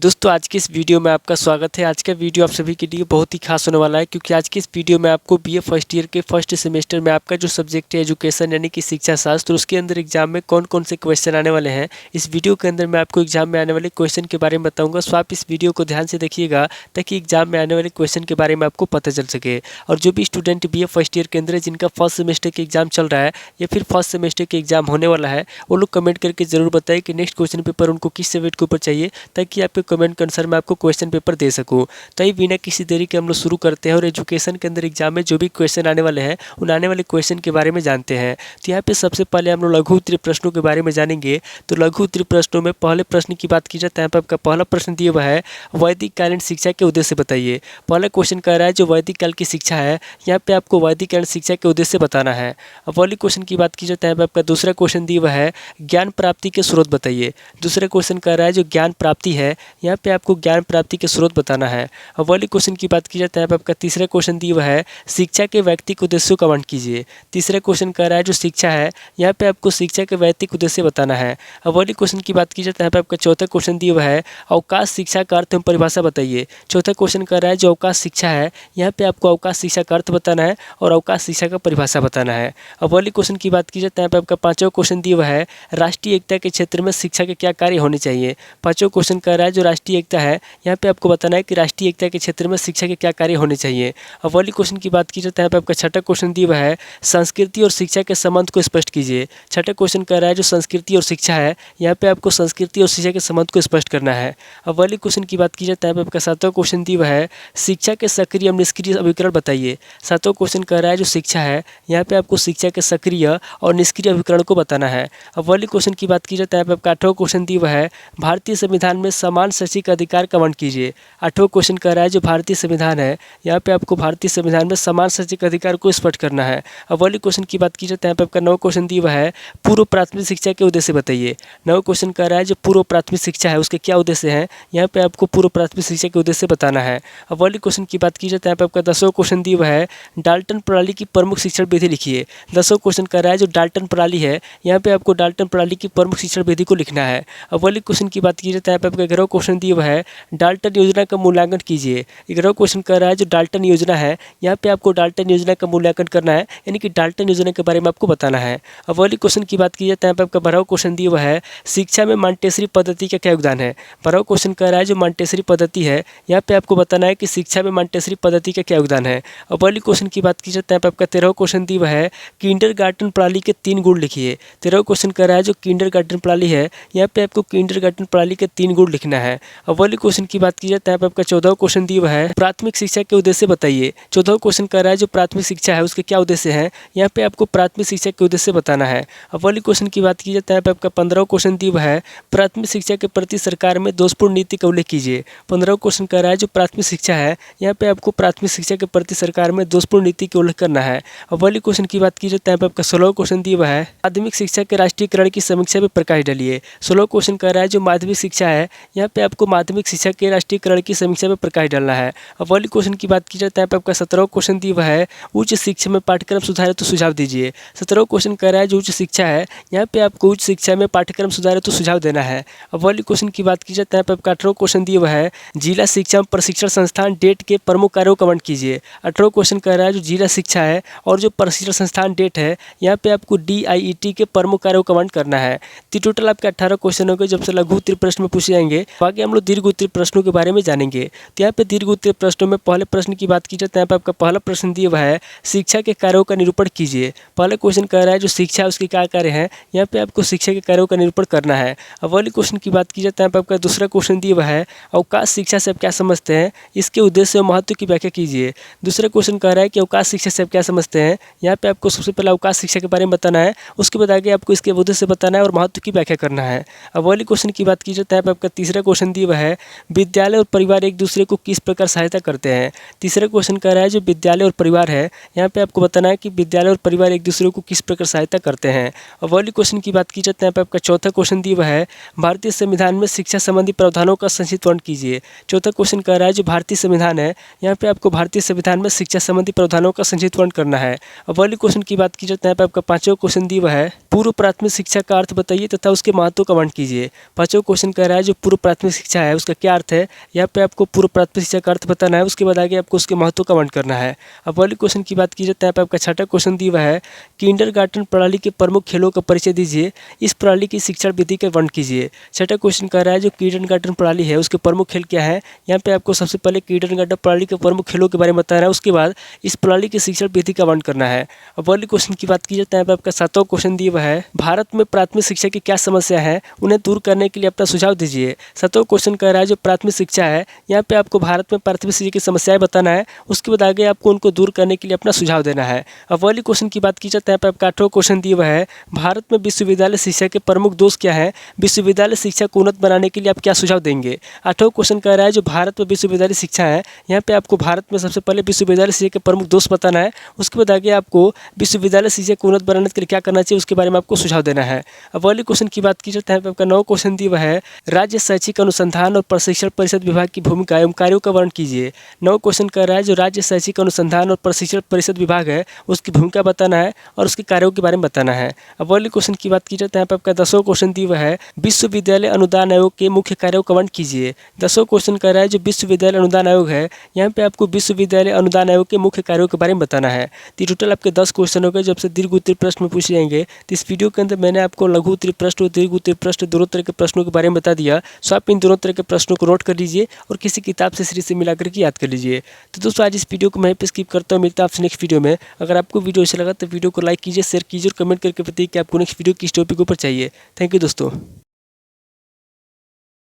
दोस्तों आज की इस वीडियो में आपका स्वागत है। आज का वीडियो आप सभी के लिए बहुत ही खास होने वाला है, क्योंकि आज की इस वीडियो में आपको बीए फर्स्ट ईयर के फर्स्ट सेमेस्टर में आपका जो सब्जेक्ट है एजुकेशन यानी कि शिक्षा शास्त्र, उसके अंदर एग्जाम में कौन कौन से क्वेश्चन आने वाले हैं, इस वीडियो के अंदर मैं आपको एग्जाम में आने वाले क्वेश्चन के बारे में बताऊँगा। सो आप इस वीडियो को ध्यान से देखिएगा ताकि एग्जाम में आने वाले क्वेश्चन के बारे में आपको पता चल सके। और जो भी स्टूडेंट बीए फर्स्ट ईयर के अंदर जिनका फर्स्ट सेमेस्टर के एग्जाम चल रहा है या फिर फर्स्ट सेमेस्टर के एग्जाम होने वाला है, वो लोग कमेंट करके जरूर बताएं कि नेक्स्ट क्वेश्चन पेपर उनको किस सब्जेक्ट के ऊपर चाहिए, ताकि आपके कमेंट के अनुसार मैं आपको क्वेश्चन पेपर दे सकूं। तो ये बिना किसी देरी के हम लोग शुरू करते हैं और एजुकेशन के अंदर एग्जाम में जो भी क्वेश्चन आने वाले हैं उन आने वाले क्वेश्चन के बारे में जानते हैं। तो यहाँ पे सबसे पहले हम लोग लघु उत्तरीय प्रश्नों के बारे में जानेंगे। तो लघु उत्तरीय प्रश्नों में पहले प्रश्न की बात की जाए तो यहाँ पे आपका पहला प्रश्न दिया हुआ है, वैदिक कालीन शिक्षा के उद्देश्य बताइए। पहला क्वेश्चन कह रहा है जो वैदिक काल की शिक्षा है, यहाँ पे आपको वैदिक कालीन शिक्षा के उद्देश्य बताना है। अब पहले क्वेश्चन की बात की जाए तो यहाँ पे आपका दूसरा क्वेश्चन दिया हुआ है, ज्ञान प्राप्ति के स्रोत बताइए। दूसरा क्वेश्चन कह रहा है जो ज्ञान प्राप्ति है, यहाँ पे आपको ज्ञान प्राप्ति के स्रोत बताना है। अब वाले क्वेश्चन की बात की जाए तो यहाँ पे आपका तीसरा क्वेश्चन दिया हुआ है, शिक्षा के व्यक्तिगत उद्देश्यों का वर्णन कीजिए। तीसरा क्वेश्चन कह रहा है जो शिक्षा है, यहाँ पे आपको शिक्षा के व्यक्तिगत उद्देश्य बताना है। अब वाले क्वेश्चन की बात की जाए तो यहाँ पे आपका चौथा क्वेश्चन दिया हुआ है, अवकाश शिक्षा का अर्थ एवं परिभाषा बताइए। चौथा क्वेश्चन कह रहा है जो अवकाश शिक्षा है, यहाँ पे आपको अवकाश शिक्षा का अर्थ बताना है और अवकाश शिक्षा का परिभाषा बताना है। अब वाले क्वेश्चन की बात की जाए तो यहाँ पे आपका पांचवा क्वेश्चन दिया हुआ है, राष्ट्रीय एकता के क्षेत्र में शिक्षा के क्या कार्य होने चाहिए। पांचवा क्वेश्चन कह रहा है जो राष्ट्रीय एकता है, यहाँ पे आपको बताना है कि राष्ट्रीय एकता के क्षेत्र में शिक्षा के क्या कार्य होने चाहिए। अब वाली क्वेश्चन की बात की जाए तो यहाँ पे आपका छठा क्वेश्चन दिया हुआ है, संस्कृति और शिक्षा के संबंध को स्पष्ट कीजिए। छठा क्वेश्चन कह रहा है जो संस्कृति और शिक्षा है, यहाँ पे आपको संस्कृति और शिक्षा के संबंध को स्पष्ट करना है। अब वाली क्वेश्चन की बात की जाए तो यहाँ पे आपका सातवां क्वेश्चन दिया हुआ है, शिक्षा के सक्रिय एवं निष्क्रिय अभिकरण बताइए। सातवां क्वेश्चन कह रहा है जो शिक्षा है, यहाँ पे आपको शिक्षा के सक्रिय और निष्क्रिय अभिकरण को बताना है। अब वाली क्वेश्चन की बात की जाए तो यहाँ पे आपका आठवां क्वेश्चन दिया हुआ है, भारतीय संविधान में समान शैक्षिक अधिकार का वर्णन कीजिए। आठवां क्वेश्चन कह रहा है जो भारतीय संविधान है, यहाँ पे आपको भारतीय संविधान में समान शैक्षिक अधिकार को स्पष्ट करना है। अब वाले क्वेश्चन की बात की जाए तो यहाँ पे आपका नौ क्वेश्चन दिया हुआ है, पूर्व प्राथमिक शिक्षा के उद्देश्य बताइए। नौ क्वेश्चन कह रहा है जो पूर्व प्राथमिक शिक्षा है उसके क्या उद्देश्य हैं, यहाँ पे आपको पूर्व प्राथमिक शिक्षा के उद्देश्य बताना है। अब वाले क्वेश्चन की बात की जाए तो यहाँ पे आपका 10वां क्वेश्चन दिया हुआ है, डाल्टन प्रणाली की प्रमुख शिक्षण विधि लिखिए। 10वां क्वेश्चन कह रहा है जो डाल्टन प्रणाली है, यहाँ पे आपको डाल्टन प्रणाली की प्रमुख शिक्षण विधि को लिखना है। अब वाले क्वेश्चन की बात की जाए तो यहाँ पे आपका 11वां क्वेश्चन दिया हुआ है, डाल्टन योजना का मूल्यांकन कीजिए। 11वां क्वेश्चन कह रहा है जो डाल्टन योजना है, यहाँ पे आपको डाल्टन योजना का मूल्यांकन करना है, यानी कि डाल्टन योजना के बारे में आपको बताना है। अब वाली क्वेश्चन की बात की जाए तो यहाँ पे आपका 12वां क्वेश्चन दिया हुआ है, शिक्षा में मॉन्टेसरी पद्धति का क्या योगदान है। 12वां क्वेश्चन कह रहा है जो मॉन्टेसरी पद्धति है, यहाँ पे आपको बताना है कि शिक्षा में मॉन्टेसरी पद्धति का क्या योगदान है। अब वाली क्वेश्चन की बात की जाए तो यहाँ पे आपका 13वां क्वेश्चन दिया हुआ है, किंडरगार्टन प्रणाली के 3 गुण लिखिए। 13वां क्वेश्चन कह रहा है जो किंडरगार्टन प्रणाली है, यहाँ पे आपको किंडरगार्टन प्रणाली के 3 गुण लिखना है। अब वाली क्वेश्चन की बात की जाए तो यहाँ पे आपका 14वां क्वेश्चन दिया हुआ है, प्राथमिक शिक्षा के उद्देश्य बताइए। 14वां क्वेश्चन कह रहा है जो प्राथमिक शिक्षा है उसके क्या उद्देश्य हैं, यहाँ पे आपको प्राथमिक शिक्षा के उद्देश्य बताना है। अब वाली क्वेश्चन की बात की जाए तो यहाँ पे आपका 15वां क्वेश्चन दिया हुआ है, प्राथमिक शिक्षा के प्रति सरकार में दोषपूर्ण नीति का उल्लेख कीजिए। 15वां क्वेश्चन कह रहा है जो प्राथमिक शिक्षा है, यहाँ पे आपको प्राथमिक शिक्षा के प्रति सरकार में दोषपूर्ण नीति का उल्लेख करना है। अब वाली क्वेश्चन की बात की जाए तो यहाँ पे आपका 16वां क्वेश्चन दिया हुआ है, माध्यमिक शिक्षा के राष्ट्रीयकरण की समीक्षा पर प्रकाश डालिए। 16वां क्वेश्चन कह रहा है जो माध्यमिक शिक्षा है, यहाँ पे आपको माध्यमिक शिक्षा के राष्ट्रीयकरण की समीक्षा पर प्रकाश डालना है। अब वाली क्वेश्चन की बात की जाए तो यहाँ पे आपका 17वां क्वेश्चन दिया हुआ है, उच्च शिक्षा में पाठ्यक्रम सुधारे तो सुझाव दीजिए। 17वां क्वेश्चन कह रहा है जो उच्च शिक्षा है, यहाँ पे आपको उच्च शिक्षा में पाठ्यक्रम सुधारे तो सुझाव देना है। अब वाली क्वेश्चन की बात की जाए तो यहाँ पे आपका 18वां क्वेश्चन दिया हुआ है, जिला शिक्षा प्रशिक्षण संस्थान डेट के प्रमुख कार्यों का वर्णन कीजिए। 18वां क्वेश्चन कह रहा है जो जिला शिक्षा है और जो प्रशिक्षण संस्थान डेट है, यहाँ पे आपको DIET के प्रमुख कार्यों का वर्णन करना है। तो टोटल आपके 18 क्वेश्चन हो गए जब से लघु उत्तरीय प्रश्न में पूछे जाएंगे। आगे हम लोग दीर्घ उत्तरीय प्रश्नों के बारे में जानेंगे। तो यहाँ पे दीर्घ उत्तरीय प्रश्नों में पहले प्रश्न की बात की जाए तो यहाँ पे आपका पहला प्रश्न दिया हुआ है, शिक्षा के कार्यों का निरूपण कीजिए। पहला क्वेश्चन कह रहा है जो शिक्षा है उसके क्या कार्य हैं, यहाँ पे आपको शिक्षा के कार्यों का निरूपण करना है। अब वाले क्वेश्चन की बात की जाए तो यहाँ पे आपका दूसरा क्वेश्चन दिया हुआ है, अवकाश शिक्षा से आप क्या समझते हैं, इसके उद्देश्य और महत्व की व्याख्या कीजिए। दूसरा क्वेश्चन कह रहा है कि अवकाश शिक्षा से आप क्या समझते हैं, यहाँ पे आपको सबसे पहले अवकाश शिक्षा के बारे में बताना है, उसके बाद आगे आपको इसके उद्देश्य बताना है और महत्व की व्याख्या करना है। अब वाले क्वेश्चन की बात की जाए तो यहाँ पे आपका तीसरा क्वेश्चन दिया हुआ है, विद्यालय और परिवार एक दूसरे को किस प्रकार सहायता करते हैं। तीसरा क्वेश्चन कह रहा है जो विद्यालय और परिवार है, यहाँ पे आपको बताना है कि विद्यालय और परिवार एक दूसरे को किस प्रकार सहायता करते हैं। अब वाले क्वेश्चन की बात की जाए तो यहाँ पे आपका चौथा क्वेश्चन दिया हुआ है, भारतीय संविधान में शिक्षा संबंधी प्रावधानों का संक्षिप्त वर्णन कीजिए। चौथा क्वेश्चन कह रहा है जो भारतीय संविधान है, यहाँ पे आपको भारतीय संविधान में शिक्षा संबंधी प्रावधानों का संक्षिप्त वर्णन करना है। अब वाले क्वेश्चन की बात की जाए तो यहाँ पे आपका पांचवा क्वेश्चन दिया हुआ है, पूर्व प्राथमिक शिक्षा का अर्थ बताइए तथा उसके महत्व का वर्णन कीजिए। पांचवा क्वेश्चन कह रहा है जो पूर्व प्राथमिक प्राथमिक शिक्षा है उसका क्या अर्थ है, यहाँ पे आपको पूर्व प्राथमिक शिक्षा का अर्थ बताना है। उसके बाद आगे आपको उसके महत्व का वर्णन करना है। अब पहले क्वेश्चन की बात की जाए तो यहाँ पे आपका छठा क्वेश्चन दिया हुआ है, किंडरगार्टन प्रणाली के प्रमुख खेलों का परिचय दीजिए, इस प्रणाली की शिक्षण विधि का वर्णन कीजिए। छठा क्वेश्चन कह रहा है जो किंडरगार्टन प्रणाली है उसके प्रमुख खेल क्या है। यहाँ पे आपको सबसे पहले किंडरगार्टन प्रणाली के प्रमुख खेलों के बारे में बताना है, उसके बाद इस प्रणाली की शिक्षण विधि का वर्णन करना है। अब पहले क्वेश्चन की बात की जाए तो यहाँ पे आपका सातवां क्वेश्चन दिया हुआ है, भारत में प्राथमिक शिक्षा की क्या समस्या है, उन्हें दूर करने के लिए अपना सुझाव दीजिए। सातवां क्वेश्चन कह रहा है जो प्राथमिक शिक्षा है, यहाँ पे आपको भारत में प्राथमिक शिक्षा की समस्याएं बताना है, उसके बाद आगे आपको उनको दूर करने के लिए अपना सुझाव देना है। अब पहले क्वेश्चन की बात की जाए तो यहाँ पे आपका आठवां क्वेश्चन दिया हुआ है, भारत में विश्वविद्यालय शिक्षा के प्रमुख दोष क्या है, विश्वविद्यालय शिक्षा को उन्नत बनाने के लिए आप क्या सुझाव देंगे। आठवां क्वेश्चन कह रहा है जो भारत में विश्वविद्यालय शिक्षा है, यहाँ पे आपको भारत में सबसे पहले विश्वविद्यालय शिक्षा के प्रमुख दोष बताना है, उसके बाद आगे आपको विश्वविद्यालय शिक्षा को उन्नत बनाने के लिए क्या करना चाहिए उसके बारे में आपको सुझाव देना है। अब पहले क्वेश्चन की बात की जाए तो यहाँ पे आपका नौ क्वेश्चन दिया हुआ है, राज्य शैक्षिक अनुसंधान और प्रशिक्षण परिषद विभाग की भूमिका एवं कार्यों का वर्णन कीजिए। नौ क्वेश्चन कर रहा है जो राज्य शैक्षिक अनुसंधान और प्रशिक्षण परिषद विभाग है उसकी भूमिका बताना है और उसके कार्यों के बारे में बताना है। अब पहले क्वेश्चन की बात की जाए तो यहाँ पे आपका 10वां क्वेश्चन दिया हुआ है, विश्वविद्यालय अनुदान आयोग के मुख्य कार्यों का वर्णन कीजिए। 10वां क्वेश्चन कर रहा है जो विश्वविद्यालय अनुदान आयोग है, यहाँ पे आपको विश्वविद्यालय अनुदान आयोग के मुख्य कार्यों के बारे में बताना है। तो टोटल आपके 10 क्वेश्चन हो गए जब से दीर्घ उत्तरीय प्रश्न में पूछे जाएंगे। तो इस वीडियो के अंदर मैंने आपको लघु उत्तरीय प्रश्न और दीर्घ उत्तरीय प्रश्न दोनों तरह के प्रश्नों के बारे में बता दिया। सो आप इन दोनों तरह के प्रश्नों को नोट कर लीजिए और किसी किताब से सीरीज से मिला करके याद कर लीजिए। तो दोस्तों आज इस वीडियो को मैं पे स्किप करता हूँ, मिलता है आपसे नेक्स्ट वीडियो में। अगर आपको वीडियो अच्छा लगा तो वीडियो को लाइक कीजिए, शेयर कीजिए और कमेंट करके बताइए कि आपको नेक्स्ट वीडियो किस टॉपिक के ऊपर चाहिए। थैंक यू दोस्तों।